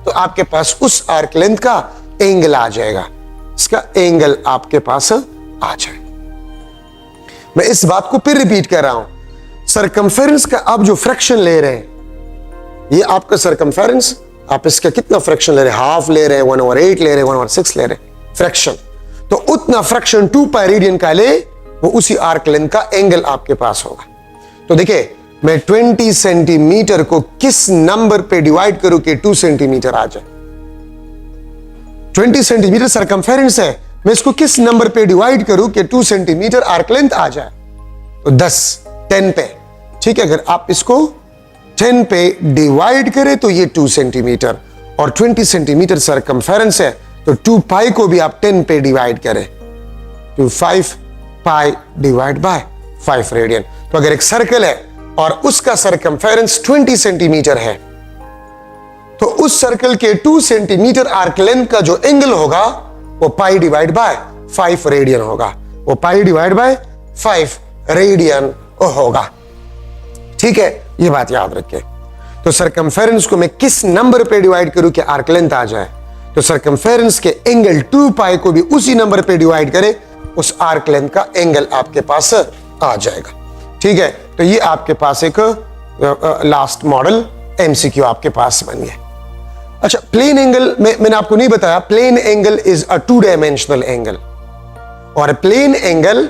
तो आपके पास उस आर्क लेंथ का एंगल आ जाएगा, इसका एंगल आपके पास आ जाए। मैं इस बात को फिर रिपीट कर रहा हूं, सरकमफेरेंस का आप जो फ्रैक्शन ले रहे हैं, ये आपका सरकमफेरेंस, आप इसका कितना फ्रैक्शन ले रहे हैं? हाफ ले रहे हैं, 1/8 ले रहे हैं, 1/6 ले रहे हैं फ्रैक्शन, तो उतना फ्रैक्शन 2 पाई रेडियन का ले, वो उसी आर्क लेंथ का एंगल आपके पास होगा। तो देखिए, मैं 20 सेंटीमीटर को किस नंबर पे डिवाइड करूं कि 2 सेंटीमीटर आ जाए? 20 सेंटीमीटर सरकमफेरेंस है, मैं इसको किस नंबर पे डिवाइड करूं कि 2 सेंटीमीटर आर्क लेंथ आ जाए? तो 10 पे। ठीक है, अगर आप इसको 10 पे डिवाइड करें तो ये 2 सेंटीमीटर, और 20 सेंटीमीटर सरकमफेरेंस है, तो 2 पाई को भी आप 10 पे डिवाइड करें, तो 5 पाई डिवाइड बाय 5 रेडियन। तो अगर एक सर्कल है और उसका सरकमफेरेंस 20 सेंटीमीटर है, तो उस सर्कल के 2 सेंटीमीटर आर्क लेंथ का जो एंगल होगा, वो पाई डिवाइड बाय 5 रेडियन होगा, वो पाई डिवाइड बाय 5 रेडियन होगा। ठीक है, ये बात याद रखिए। तो सरकमफेरेंस को मैं किस नंबर पे डिवाइड करूं कि आर्क लेंथ आ जाए? तो सरकमफेरेंस के एंगल 2 पाई को भी उसी नंबर पे डिवाइड करें, उस आर्क लेंथ का एंगल आपके पास आ जाएगा। ठीक है, तो ये आपके पास एक लास्ट मॉडल एमसीक्यू आपके पास बन गया। अच्छा, प्लेन एंगल मैंने आपको नहीं बताया, plane angle is a 2 dimensional angle, और प्लेन एंगल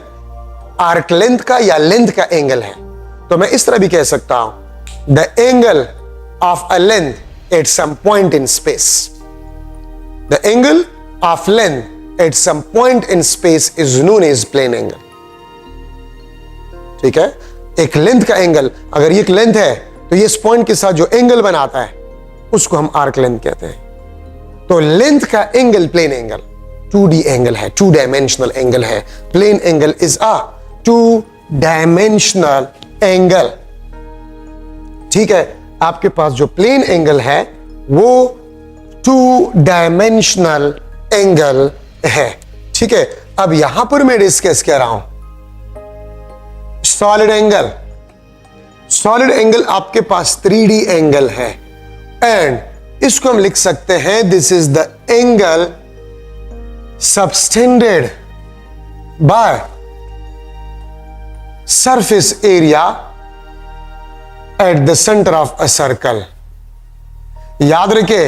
आर्क लेंथ का या लेंथ का एंगल है। तो मैं इस तरह भी कह सकता हूं, the angle of a length at some point in space, the angle of length at some point in space is known as plane angle. ठीक है, एक लेंथ का एंगल, अगर ये एक लेंथ है, तो ये इस पॉइंट के साथ जो एंगल बनाता है, उसको हम आर्क लेंथ कहते हैं। तो लेंथ का angle plane angle 2D angle है, 2 डायमेंशनल एंगल है। Plane angle is a 2 dimensional angle. ठीक है, आपके पास जो प्लेन एंगल है वो 2 डायमेंशनल एंगल है। ठीक है, अब यहां पर मैं डिस्कस कर रहा हूं सॉलिड एंगल। सॉलिड एंगल आपके पास 3D एंगल है, एंड इसको हम लिख सकते हैं, this is the angle subtended by surface area at the centre of a circle. याद रखे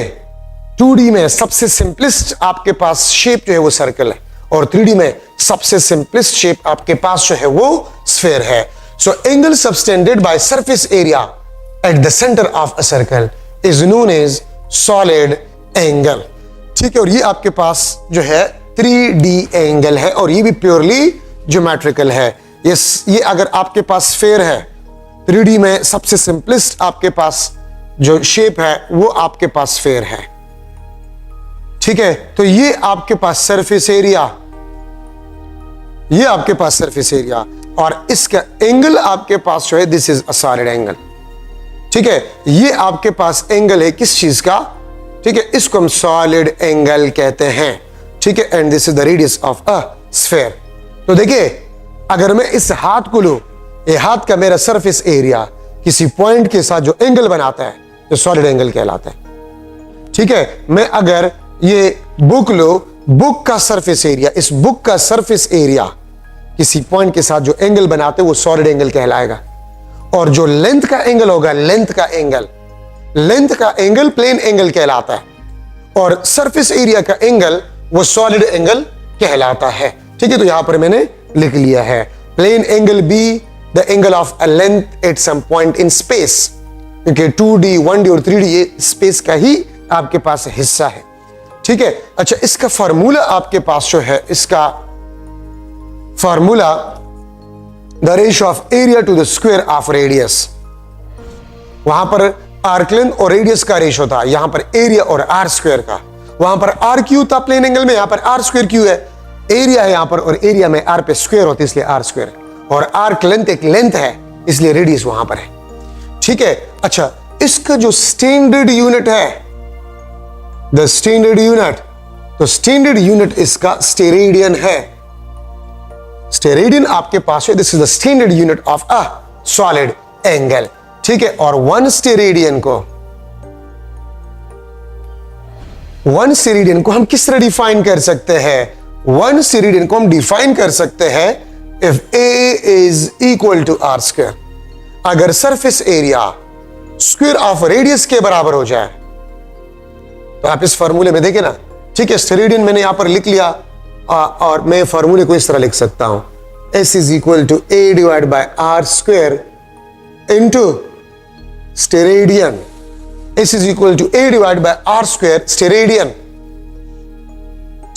2D में सबसे सिंपलेस्ट आपके पास शेप जो है वो सर्कल है, और 3D में सबसे सिंपलेस्ट शेप आपके पास जो है वो स्फीयर है। So angle subtended by surface area at the centre of a circle is known as solid angle. ठीक है, और ये आपके पास जो है 3D एंगल है, और ये भी प्योरली ज्योमेट्रिकल है। ये अगर आपके पास स्फीयर है, 3D में सबसे सिंपलेस्ट आपके पास जो शेप है वो आपके पास स्फीयर है। ठीक है, तो ये आपके पास सरफेस एरिया, ये आपके पास सरफेस एरिया, और इसका एंगल आपके पास जो है this is a solid angle. ठीक है, ये आपके पास एंगल है किस चीज का? ठीक है, इसको हम सॉलिड एंगल कहते हैं। ठीक है, and this is the radius of a sphere. तो देखिए, अगर मैं इस हाथ को लूं, ये हाथ का मेरा सरफेस एरिया किसी पॉइंट के साथ जो एंगल बनाता है तो सॉलिड एंगल कहलाता है। ठीक है, मैं अगर ये बुक लो, बुक का सरफेस एरिया, इस बुक का सरफेस एरिया किसी पॉइंट के साथ जो एंगल बनाते हैं वो सॉलिड एंगल कहलाएगा। और जो लेंथ का एंगल होगा, लेंथ का एंगल प्लेन एंगल कहलाता है, और सरफेस एरिया का एंगल वो सॉलिड एंगल कहलाता है। ठीक है, तो यहां पर मैंने लिख लिया है plane angle be the angle of a length at some point in space, क्योंकि 2D 1D और 3D ये स्पेस का ही आपके पास हिस्सा है। ठीक है, अच्छा, इसका फार्मूला आपके पास जो है, इसका formula the ratio of area to the square of radius. वहां पर आर्क लेंथ और रेडियस का रेशियो था, यहां पर एरिया और आर स्क्वायर का। वहां पर आर क्यू था प्लेन एंगल में, यहां पर आर स्क्वायर क्यू है। एरिया है यहां पर, और एरिया में आर पे स्क्वायर होती है इसलिए आर स्क्वायर, और आर्क लेंथ एक लेंथ है इसलिए रेडियस वहां पर है। ठीक है, अच्छा, इसका जो स्टैंडर्ड यूनिट है, द स्टैंडर्ड यूनिट, तो स्टैंडर्ड यूनिट इसका स्टेरेडियन है। स्टेरेडियन आपके पास है, this is the standard unit of a solid angle. ठीक है, और वन स्टेरेडियन को हम किस तरह डिफाइन कर सकते हैं? वन स्टेरेडियन को हम डिफाइन कर सकते हैं if a is equal to r square. अगर surface area square of radius के बराबर हो जाए, तो आप इस फॉर्मूले में देखें ना। ठीक है, स्टेरेडियन मैंने यहां पर लिख लिया, और मैं फॉर्मूले को इस तरह लिख सकता हूं, S is equal to A divide by R square into steradian. S is equal to A divide by R square steradian.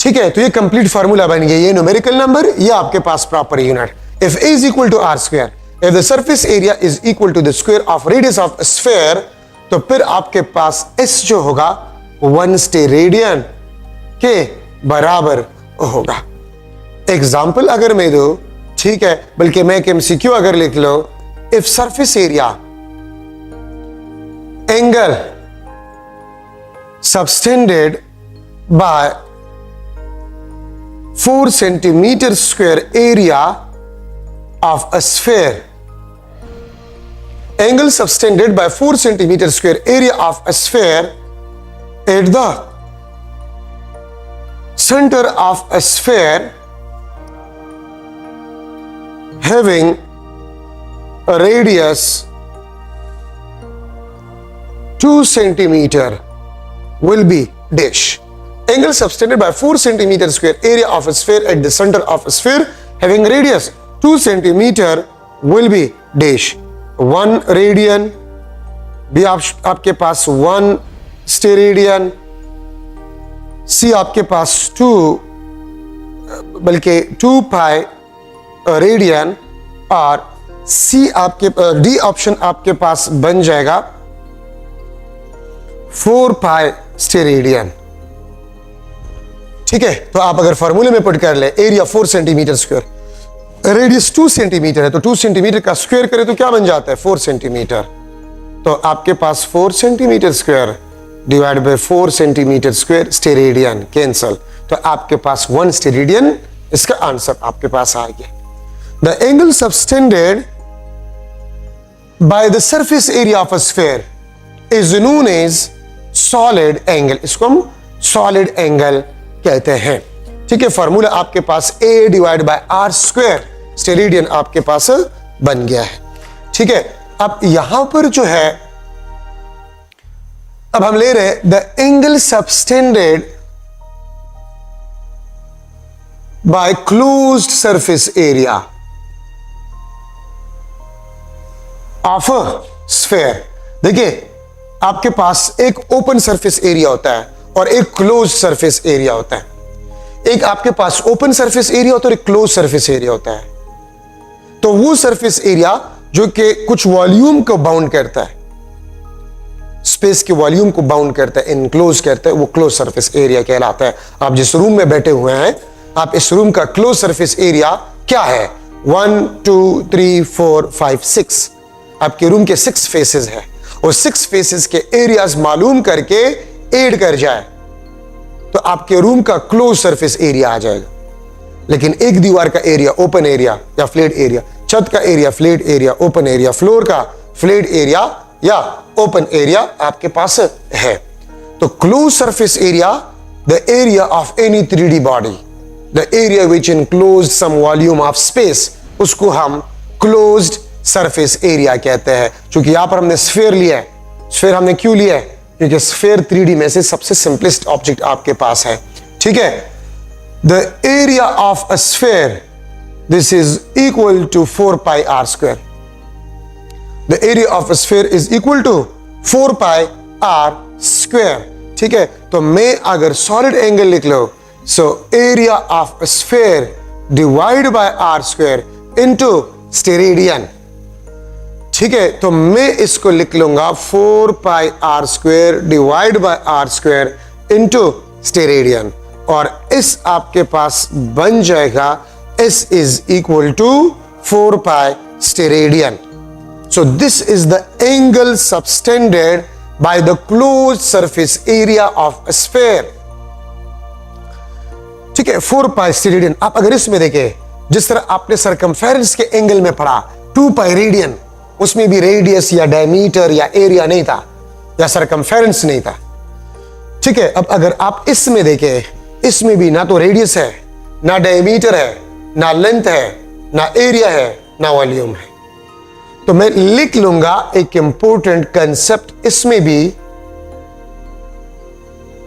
ठीक है, तो ये कंप्लीट फार्मूला बन गया। ये न्यूमेरिकल नंबर, ये आपके पास proper unit. If a is equal to r square, if the surface area is equal to the square of radius of sphere, तो फिर आपके पास S जो होगा वन स्टेरेडियन के बराबर होगा। एग्जाम्पल अगर मैं दूं, ठीक है, बल्कि मैं MCQ अगर लिख लो, if surface area angle subtended by 4 centimeter square area of a sphere, angle subtended by 4 centimeter square area of a sphere at the center of a sphere having a radius 2 centimeter will be dash. Angle subtended by 4 centimeter square area of a sphere at the center of a sphere having radius 2 centimeter will be dash. 1 radian भी आपके पास 1 steradian, C आपके पास 2 बल्कि 2 pi radian, और C आपके D option आपके पास बन जाएगा 4 पाई स्टेरेडियन। ठीक है, तो आप अगर फॉर्मूले में पुट कर ले, area 4 centimetre square, radius 2 centimetre है, तो 2 सेंटीमीटर का स्क्वायर करें तो क्या बन जाता है? 4 सेंटीमीटर। तो आपके पास 4 centimetre square divide bye 4 centimetre square steradian cancel, तो आपके पास 1 स्टेरेडियन इसका आंसर आपके पास आ गया। The angle subtended by the surface area of a sphere is known as solid angle. इसको हम सॉलिड एंगल कहते हैं। ठीक है, फॉर्मूला आपके पास a divide by R square, steradian आपके पास बन गया है। ठीक है, अब यहां पर जो है, अब हम ले रहे हैं the angle subtended bye closed surface area of a sphere. देखिए, आपके पास एक ओपन सरफेस एरिया होता है और एक क्लोज सरफेस एरिया होता है। एक आपके पास ओपन सरफेस एरिया होता है और एक क्लोज सरफेस एरिया होता है। तो वो सरफेस एरिया जो कि कुछ वॉल्यूम को बाउंड करता है, स्पेस के वॉल्यूम को बाउंड करता है, इनक्लोज करता है, वो क्लोज सरफेस एरिया कहलाता है। आप जिस रूम में बैठे हुए हैं, आप इस रूम का क्लोज सरफेस एरिया क्या है? 1 2 3 4 5 6। आपके रूम के 6 फेसेस है और 6 फेसेस के एरियाज मालूम करके ऐड कर जाए तो आपके रूम का क्लोज सरफेस एरिया आ जाएगा। लेकिन एक दीवार का एरिया ओपन एरिया या फ्लैट एरिया, छत का area flat area open area, floor का फ्लैट एरिया या ओपन एरिया आपके पास है। तो close surface area, the area of any 3D body, the area which enclose some volume of space, उसको हम क्लोज्ड सरफेस एरिया कहते हैं। क्योंकि यहां पर हमने स्फीयर लिया है। स्फीयर हमने क्यों लिया है? क्योंकि स्फीयर 3D में से सबसे सिंपलेस्ट ऑब्जेक्ट आपके पास है। ठीक है, the area of a sphere, this is equal to 4 pi r square. The area of a sphere is equal to 4 pi r square. ठीक है, तो मैं अगर सॉलिड एंगल लिख लो, so area of a sphere divide by r square into steradian. ठीक है, तो मैं इसको लिख लूंगा 4 pi r square divide by r square into steradian, और इस आपके पास बन जाएगा s is equal to 4 pi steradian. So this is the angle subtended by the closed surface area of a sphere. ठीक है, 4 पाई स्टेरेडियन। आप अगर इसमें देखें, जिस तरह आपने सरकमफेरेंस के एंगल में पढ़ा 2 पाई रेडियन, उसमें भी रेडियस या डायमीटर या एरिया नहीं था या सरकमफेरेंस नहीं था। ठीक है, अब अगर आप इसमें देखें, इसमें भी ना तो रेडियस है, ना डायमीटर है, ना लेंथ है, ना एरिया है, ना वॉल्यूम है। तो मैं लिख लूंगा एक इंपॉर्टेंट कंसेप्ट, इसमें भी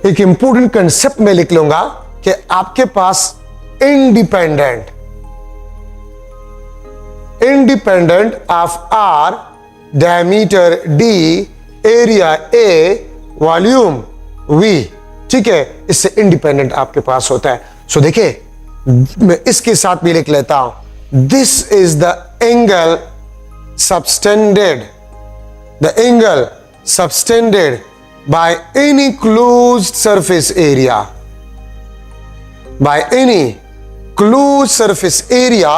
एक इंपॉर्टेंट कंसेप्ट में लिख लूंगा कि आपके पास independent of R, diameter D, area A, volume V। ठीक है, इससे इंडिपेंडेंट आपके पास होता है। सो देखिए, मैं इसके साथ भी लिख लेता हूं, this is the angle subtended by any closed surface area, by any closed surface area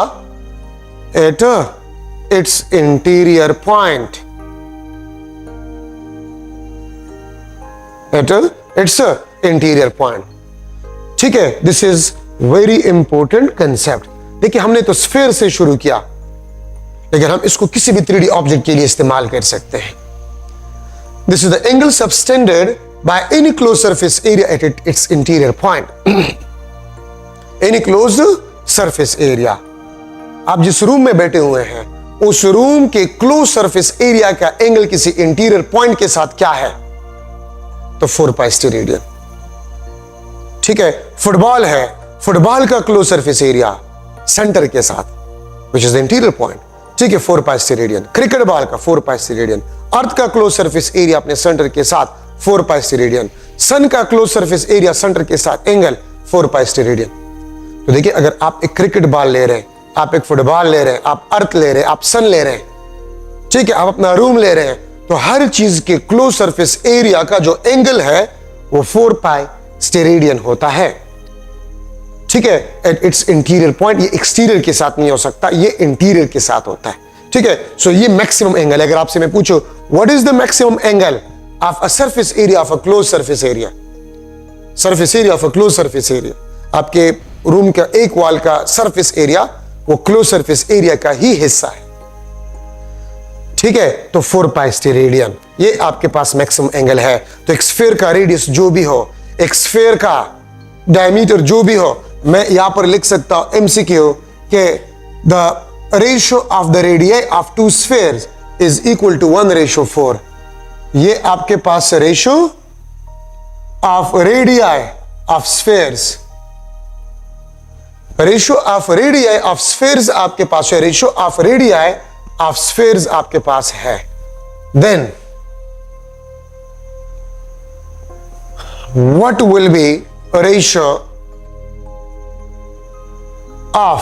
at its interior point, at its interior point। ठीक है, this is very important concept. देखिए, हमने तो स्फीयर से शुरू किया, लेकिन हम इसको किसी भी 3D ऑब्जेक्ट के लिए इस्तेमाल कर सकते हैं। This is the angle subtended by any close surface area at its interior point. Any closed surface area, आप जिस रूम में बैठे हुए हैं, उस रूम के क्लोज सरफेस एरिया का एंगल किसी इंटीरियर पॉइंट के साथ क्या है? तो 4 पाई स्टेरेडियन। ठीक है, फुटबॉल है, फुटबॉल का क्लोज सरफेस एरिया सेंटर के साथ, विच इज द इंटीरियर पॉइंट। ठीक है, 4 पाई स्टेरेडियन। क्रिकेट बॉल का 4 पाई स्टेरेडियन। अर्थ का क्लोज सरफेस एरिया अपने सेंटर के साथ 4 पाई स्टेरेडियन। सन का क्लोज सरफेस एरिया सेंटर के साथ एंगल 4 पाई स्टेरेडियन। तो देखिए, अगर आप एक क्रिकेट बॉल ले रहे हैं, आप एक फुटबॉल ले रहे हैं, आप अर्थ ले रहे हैं, आप सन ले रहे हैं, ठीक है, आप अपना रूम ले रहे हैं, तो हर चीज के क्लोज सरफेस एरिया का जो एंगल है वो 4 पाई स्टेरेडियन होता है। ठीक है, एट इट्स इंटीरियर पॉइंट। ये एक्सटीरियर के साथ नहीं हो सकता, ये इंटीरियर के साथ होता है। ठीक है, सो ये मैक्सिमम एंगल है। अगर आपसे मैं पूछूं what is the maximum angle of a surface area of a close surface area, surface area of a close surface area, आपके रूम का एक वॉल का सरफेस एरिया वो क्लोज सरफेस एरिया का ही हिस्सा है। ठीक है, तो 4 पाई स्टेरेडियन ये आपके पास मैक्सिमम एंगल है। तो एक स्फीयर का रेडियस जो भी हो, एक स्फीयर का डायमीटर जो भी हो, मैं यहां पर लिख सकता हूं एमसीक्यू के the ratio of the radii of two spheres is equal to 1:4। ये आपके पास ratio of radii of spheres, ratio of radii of spheres आपके पास है, ratio of radii of spheres आपके पास है। Then what will be a ratio of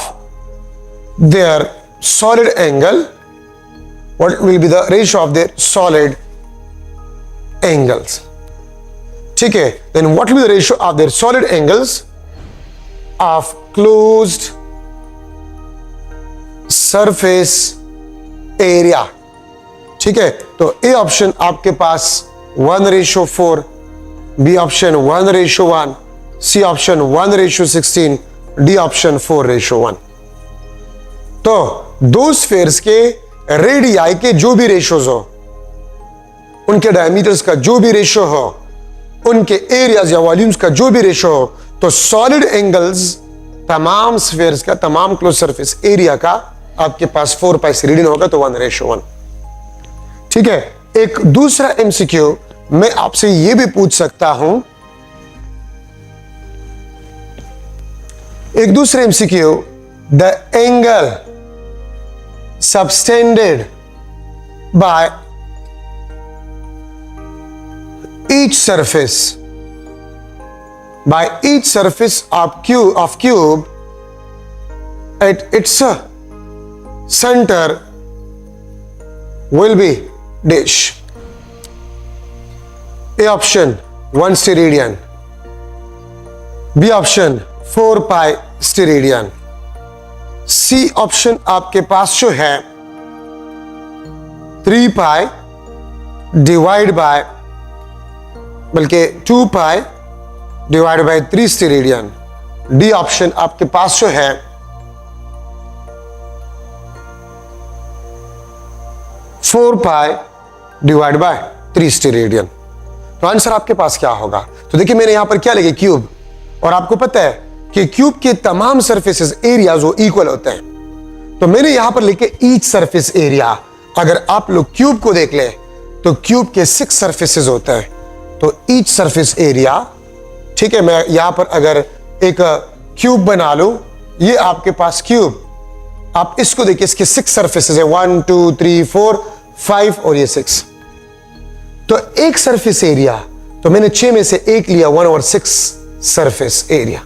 their solid angle? What will be the ratio of their solid angles? ठीक है, then what will be the ratio of their solid angles of closed surface area? ठीक है, तो A option आपके पास 1:4, B option 1:1, C option 1:16, D option 4:1। तो दो spheres के रेडियाई के जो भी रेशियोज हो, उनके डायमीटर्स का जो भी रेशियो हो, उनके एरियाज या वॉल्यूम्स का जो भी रेशियो हो, तो सॉलिड एंगल्स तमाम स्फीयर्स का, तमाम क्लोज सरफेस एरिया का आपके पास 4 से रीडिंग होगा, तो 1:1। ठीक है, एक दूसरा एमसीक्यू मैं आपसे यह भी पूछ सकता हूं, एक दूसरे MCQ, the angle subtended by each surface of cube at its centre will be dash. A option 1 steradian, B option 4 pi steradian, C option आपके पास जो है 3 पाई डिवाइड बाय, बल्कि 2 pi divide by 3 steradian, D option आपके पास जो है 4 पाई divide by 3 steradian. तो आंसर आपके पास क्या होगा? तो देखिए मैंने यहां पर क्या लिखे, क्यूब, और आपको पता है कि क्यूब के तमाम सरफेसेस एरियाज वो इक्वल होते हैं, तो मैंने यहां पर लिखे ईच सरफेस एरिया। अगर आप लोग क्यूब को देख ले तो क्यूब के 6 सरफेसेस होते हैं, तो ईच सरफेस एरिया, ठीक है, मैं यहां पर अगर एक क्यूब बना लूं, ये आपके पास क्यूब, आप इसको देखिए, इसके 6 सरफेसेस है, 1 2 3 4 5 और ये 6, तो एक सरफेस एरिया, तो मैंने 6 में से 1 लिया, 1/6 सरफेस एरिया।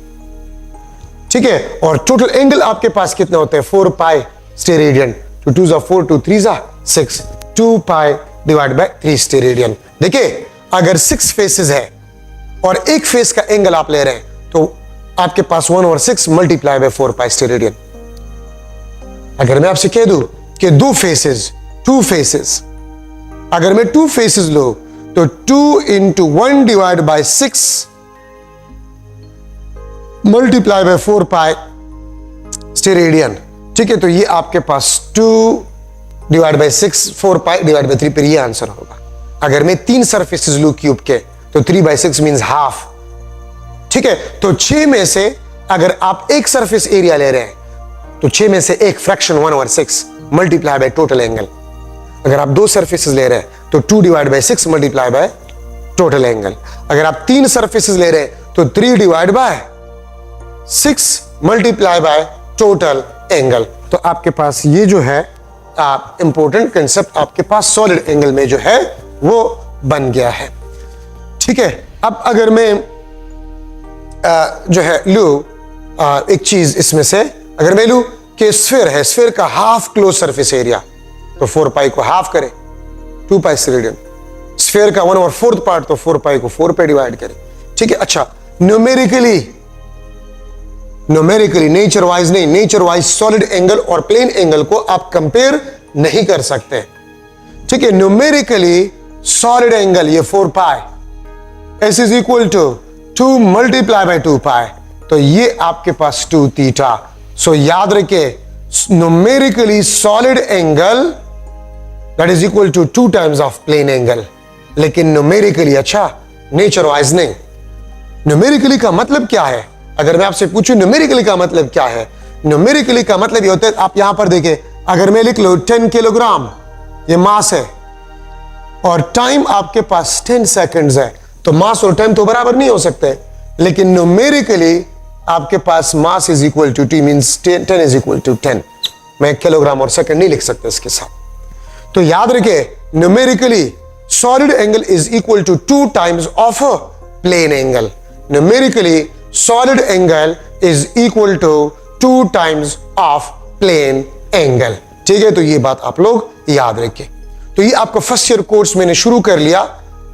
ठीक है, और टोटल एंगल आपके पास कितने होते हैं? 4 pi steradian, 2 2 4 2 3 6, 2 pi divide by 3 steradian. देखिए अगर 6 फेसेस है और एक फेस का एंगल आप ले रहे हैं, तो आपके पास 1/6 मल्टीप्लाई बाय 4 पाई स्टेरेडियन। अगर मैं आपसे कह दूं कि 2 फेसेस, अगर मैं 2 फेसेस लो तो 2 into 1 divide bye 6 multiply by 4 pi steradian. ठीक है, तो ये आपके पास 2 divide by 6 4 pi divide by 3 पर ये आंसर होगा। अगर मैं 3 सरफेसेस लू क्यूब के, तो 3/6 मींस हाफ। ठीक है, तो 6 में से अगर आप एक सरफेस एरिया ले रहे हैं, तो 6 में से एक fraction 1/6 multiply by total angle. अगर आप 2 सरफेसेस ले रहे हैं, तो 2 divide by 6 multiply by total angle. अगर आप 3 सरफेसेस ले रहे हैं, तो 3 divide by 6 multiply by total angle. तो आपके पास ये जो है इंपॉर्टेंट कंसेप्ट आपके पास सॉलिड एंगल में जो है वो बन गया है। ठीक है, अब अगर मैं जो है लू एक चीज इसमें से, अगर मैं लू कि स्फीयर है, स्फीयर का हाफ क्लोज सरफेस एरिया, तो 4 पाई को हाफ करें, 2 पाई स्टेरेडियन। स्फीयर का 1/4 पार्ट, तो 4 पाई को 4 पे डिवाइड करें। ठीक है, अच्छा न्यूमेरिकली नेचर वाइज नहीं, नेचर वाइज सॉलिड एंगल और प्लेन एंगल को आप कंपेयर नहीं कर सकते। ठीक है, न्यूमेरिकली सॉलिड एंगल ये 4 pi s is equal to 2 multiply by 2 pi, तो ये आपके पास 2 थीटा। सो याद रखिए, numerically solid angle that is equal to 2 times of plane angle, लेकिन न्यूमेरिकली, अच्छा नेचर वाइज नहीं। न्यूमेरिकली का मतलब क्या है? अगर मैं आपसे पूछूं न्यूमेरिकली का मतलब क्या है, न्यूमेरिकली का मतलब ये होता है, आप यहां पर देखें अगर मैं लिख लूं 10 किलोग्राम ये मास है और टाइम आपके पास 10 सेकंड्स है, तो मास और टाइम तो बराबर नहीं हो सकते, लेकिन न्यूमेरिकली आपके पास mass is equal to t means 10 is equal to 10। मैं किलोग्राम और सेकंड नहीं लिख सकता इसके साथ। तो याद रखिए, numerically solid angle is equal to 2 times of a plane angle. Numerically solid angle is equal to 2 times of plane angle. ठीक है, तो ये बात आप लोग याद रखिए। तो ये आपका फर्स्ट ईयर कोर्स मैंने शुरू कर लिया।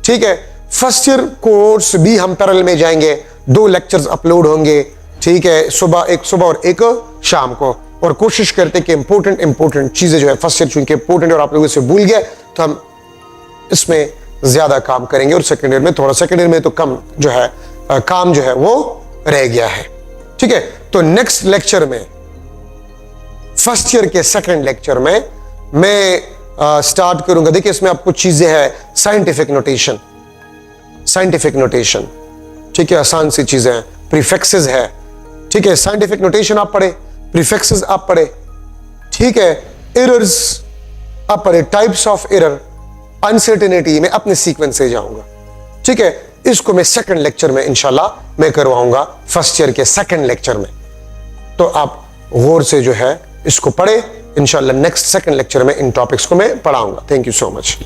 ठीक है, फर्स्ट ईयर कोर्स भी हम पैरेलल में जाएंगे, 2 लेक्चर्स अपलोड होंगे। ठीक है, एक सुबह और एक शाम को, और कोशिश करते कि इंपॉर्टेंट चीजें जो है फर्स्ट ईयर चूंकि इंपॉर्टेंट और आप लोगों से भूल गए, तो हम इसमें ज्यादा काम करेंगे, और सेकेंड ईयर में थोड़ा, सेकेंड ईयर में तो कम जो है काम जो है वो रह गया है। ठीक है, तो नेक्स्ट लेक्चर में, फर्स्ट ईयर के सेकेंड लेक्चर में मैं स्टार्ट करूंगा। देखिए, इसमें आपको चीजें हैं, साइंटिफिक नोटेशन। ठीक है, आसान सी चीजें हैं, प्रीफिक्सेस है। ठीक है, साइंटिफिक नोटेशन आप पढ़े, प्रीफिक्सेस आप पढ़े। ठीक है, एरर्स आप पढ़े, टाइप्स ऑफ एरर, अनसर्टेनिटी में अपने सीक्वेंस से जाऊंगा। ठीक है, इसको मैं सेकंड लेक्चर में इंशाल्लाह मैं करवाऊंगा, फर्स्ट ईयर के सेकंड लेक्चर में। तो आप गौर से जो है इसको पढ़े, इंशाल्लाह नेक्स्ट सेकंड लेक्चर में इन टॉपिक्स को मैं पढ़ाऊंगा। Thank you so much.